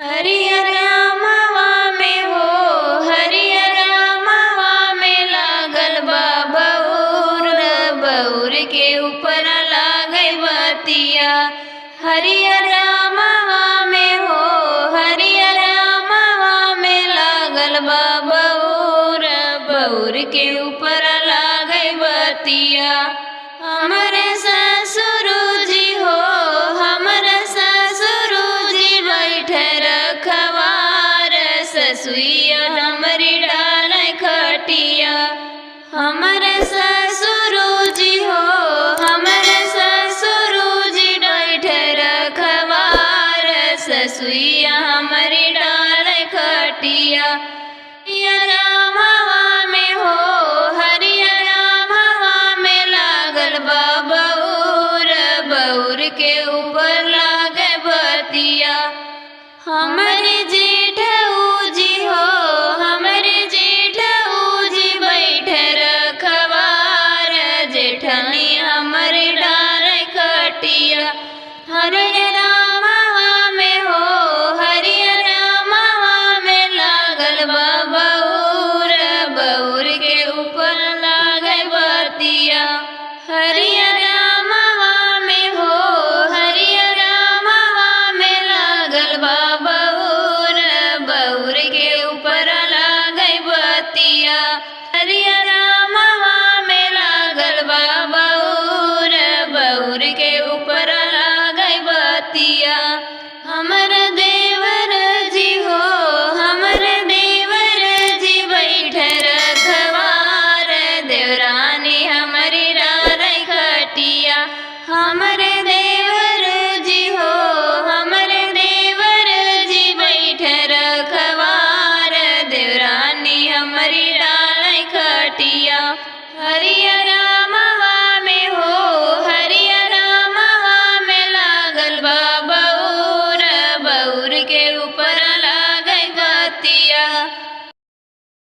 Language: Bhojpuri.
हरियर रामवा में हो हरियर रामवा में लागल बा बउर के ऊपर लागे बतिया। हरियर रामवा में हो हरियर रामवा में लागल बा बउर के ऊपर लागे बतिया। हमरे ससुरुजी हो हमरे ससुरुजी बैठे रखवार ससुइया हमरी डाल खटिया। हमरे ससुरुजी हो हमरे ससुरुजी बैठे रखवार ससुइया हमरी डाल खटिया। हरियर रामवा में हो हरियर रामवा में लागल बा बउर के ऊपर लागे बतिया। हमरी